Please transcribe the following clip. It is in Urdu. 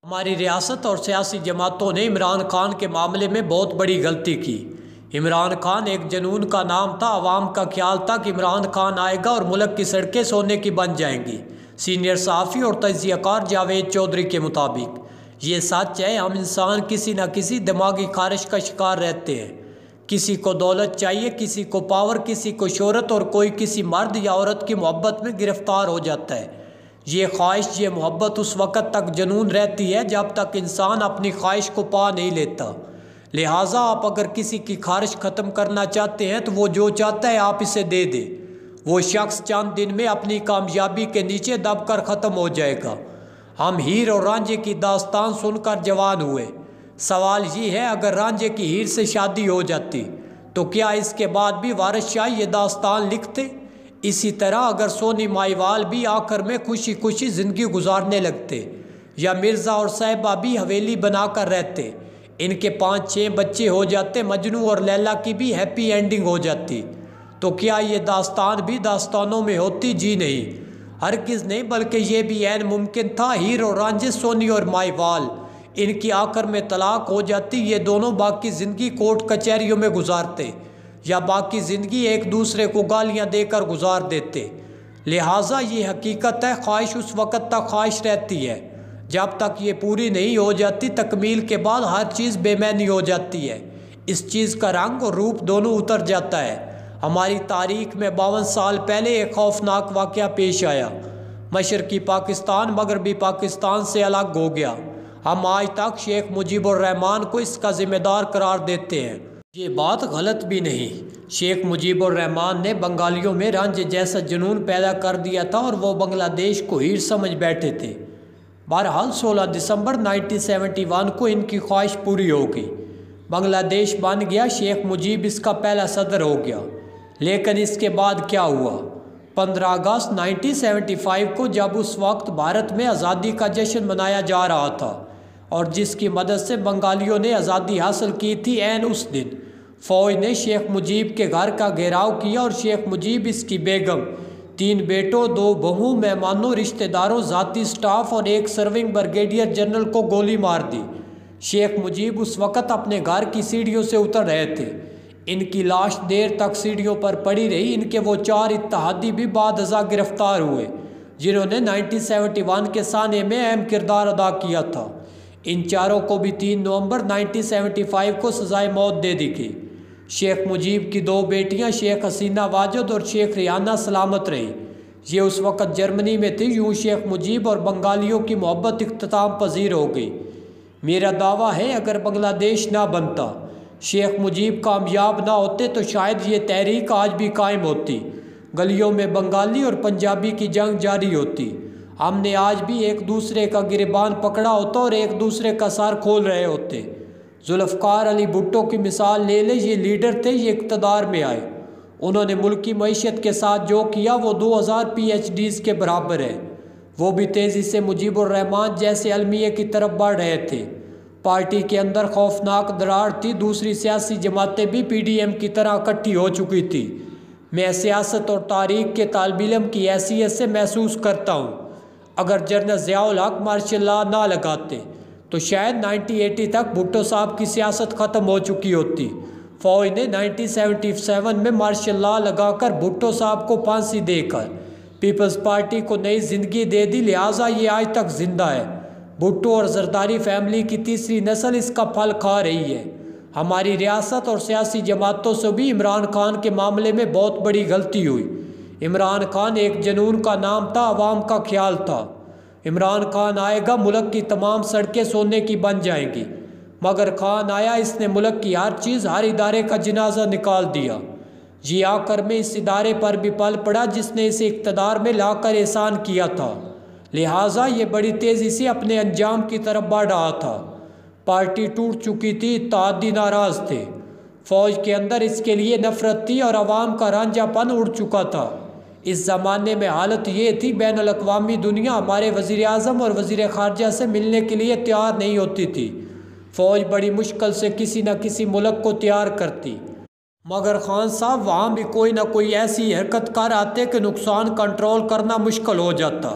ہماری ریاست اور سیاسی جماعتوں نے عمران خان کے معاملے میں بہت بڑی غلطی کی۔ عمران خان ایک جنون کا نام تھا۔ عوام کا خیال تھا کہ عمران خان آئے گا اور ملک کی سڑکیں سونے کی بن جائیں گی۔ سینئر صحافی اور تجزیہ کار جاوید چودھری کے مطابق یہ سچ ہے، ہم انسان کسی نہ کسی دماغی خارش کا شکار رہتے ہیں۔ کسی کو دولت چاہیے، کسی کو پاور، کسی کو شہرت، اور کوئی کسی مرد یا عورت کی محبت میں گرفتار ہو جاتا ہے۔ یہ خواہش، یہ محبت اس وقت تک جنون رہتی ہے جب تک انسان اپنی خواہش کو پا نہیں لیتا۔ لہٰذا آپ اگر کسی کی خواہش ختم کرنا چاہتے ہیں تو وہ جو چاہتا ہے آپ اسے دے دیں۔ وہ شخص چند دن میں اپنی کامیابی کے نیچے دب کر ختم ہو جائے گا۔ ہم ہیر اور رانجھے کی داستان سن کر جوان ہوئے۔ سوال یہ ہے، اگر رانجھے کی ہیر سے شادی ہو جاتی تو کیا اس کے بعد بھی وارث شاہ یہ داستان لکھتے؟ اسی طرح اگر سونی ماہیوال بھی آخر میں خوشی خوشی زندگی گزارنے لگتے، یا مرزا اور صاحبہ بھی حویلی بنا کر رہتے، ان کے 5-6 بچے ہو جاتے، مجنوں اور لیلا کی بھی ہیپی اینڈنگ ہو جاتی، تو کیا یہ داستان بھی داستانوں میں ہوتی؟ جی نہیں، ہرگز نہیں، بلکہ یہ بھی عین ممکن تھا۔ ہیر اور رانجھے، سونی اور ماہیوال، ان کی آخر میں طلاق ہو جاتی، یہ دونوں باقی زندگی کورٹ کچہریوں میں گزارتے، یا باقی زندگی ایک دوسرے کو گالیاں دے کر گزار دیتے۔ لہٰذا یہ حقیقت ہے، خواہش اس وقت تک خواہش رہتی ہے جب تک یہ پوری نہیں ہو جاتی۔ تکمیل کے بعد ہر چیز بے معنی ہو جاتی ہے، اس چیز کا رنگ اور روپ دونوں اتر جاتا ہے۔ ہماری تاریخ میں 52 سال پہلے ایک خوفناک واقعہ پیش آیا۔ مشرقی پاکستان مغربی پاکستان سے الگ ہو گیا۔ ہم آج تک شیخ مجیب الرحمان کو اس کا ذمہ دار قرار دیتے ہیں۔ یہ بات غلط بھی نہیں۔ شیخ مجیب الرحمان نے بنگالیوں میں رانجھے جیسا جنون پیدا کر دیا تھا اور وہ بنگلہ دیش کو ہیر سمجھ بیٹھے تھے۔ بہرحال 16 دسمبر 1971 کو ان کی خواہش پوری ہو گئی، بنگلہ دیش بن گیا، شیخ مجیب اس کا پہلا صدر ہو گیا۔ لیکن اس کے بعد کیا ہوا؟ 15 اگست 1975 کو، جب اس وقت بھارت میں آزادی کا جشن منایا جا رہا تھا اور جس کی مدد سے بنگالیوں نے آزادی حاصل کی تھی، عین اس دن فوج نے شیخ مجیب کے گھر کا گھیراؤ کیا اور شیخ مجیب، اس کی بیگم، 3 بیٹوں، 2 بہوؤں، مہمانوں، رشتہ داروں، ذاتی سٹاف اور ایک سرونگ بریگیڈیئر جنرل کو گولی مار دی۔ شیخ مجیب اس وقت اپنے گھر کی سیڑھیوں سے اتر رہے تھے۔ ان کی لاش دیر تک سیڑھیوں پر پڑی رہی۔ ان کے وہ 4 اتحادی بھی بعد ازاں گرفتار ہوئے جنہوں نے 1971 کے سانحے میں اہم کردار ادا کیا تھا۔ ان چاروں کو بھی 3 نومبر 1975 کو سزائے موت دے دی گئی۔ شیخ مجیب کی 2 بیٹیاں شیخ حسینہ واجد اور شیخ ریحانہ سلامت رہیں۔ یہ اس وقت جرمنی میں تھی۔ یوں شیخ مجیب اور بنگالیوں کی محبت اختتام پذیر ہو گئی۔ میرا دعویٰ ہے، اگر بنگلہ دیش نہ بنتا، شیخ مجیب کامیاب نہ ہوتے تو شاید یہ تحریک آج بھی قائم ہوتی، گلیوں میں بنگالی اور پنجابی کی جنگ جاری ہوتی، ہم نے آج بھی ایک دوسرے کا گریبان پکڑا ہوتا اور ایک دوسرے کا سر کھول رہے ہوتے۔ ذوالفقار علی بھٹو کی مثال لے لیں، یہ لیڈر تھے، یہ اقتدار میں آئے، انہوں نے ملکی معیشت کے ساتھ جو کیا وہ 2000 PhDs کے برابر ہے۔ وہ بھی تیزی سے مجیب الرحمان جیسے المیہ کی طرف بڑھ رہے تھے۔ پارٹی کے اندر خوفناک دراڑ تھی، دوسری سیاسی جماعتیں بھی PDM کی طرح اکٹھی ہو چکی تھی۔ میں سیاست اور تاریخ کے طالب علم کی حیثیت سے محسوس کرتا ہوں، اگر جنرل ضیاء الحق مارشل لاء نہ لگاتے تو شاید 1980 تک بھٹو صاحب کی سیاست ختم ہو چکی ہوتی۔ فوج نے 1977 میں مارشل لاء لگا کر بھٹو صاحب کو پھانسی دے کر پیپلز پارٹی کو نئی زندگی دے دی، لہٰذا یہ آج تک زندہ ہے۔ بھٹو اور زرداری فیملی کی تیسری نسل اس کا پھل کھا رہی ہے۔ ہماری ریاست اور سیاسی جماعتوں سے بھی عمران خان کے معاملے میں بہت بڑی غلطی ہوئی۔ عمران خان ایک جنون کا نام تھا، عوام کا خیال تھا عمران خان آئے گا، ملک کی تمام سڑکیں سونے کی بن جائیں گی، مگر خان آیا، اس نے ملک کی ہر چیز، ہر ادارے کا جنازہ نکال دیا۔ جی آخر میں اس ادارے پر بھی پل پڑا جس نے اسے اقتدار میں لا کر احسان کیا تھا، لہٰذا یہ بڑی تیزی سے اپنے انجام کی طرف بڑھ رہا تھا۔ پارٹی ٹوٹ چکی تھی، اتحادی ناراض تھے، فوج کے اندر اس کے لیے نفرت تھی اور عوام کا رانجھا پن اڑ چکا تھا۔ اس زمانے میں حالت یہ تھی، بین الاقوامی دنیا ہمارے وزیر اعظم اور وزیر خارجہ سے ملنے کے لیے تیار نہیں ہوتی تھی۔ فوج بڑی مشکل سے کسی نہ کسی ملک کو تیار کرتی، مگر خان صاحب وہاں بھی کوئی نہ کوئی ایسی حرکت کر آتے کہ نقصان کنٹرول کرنا مشکل ہو جاتا۔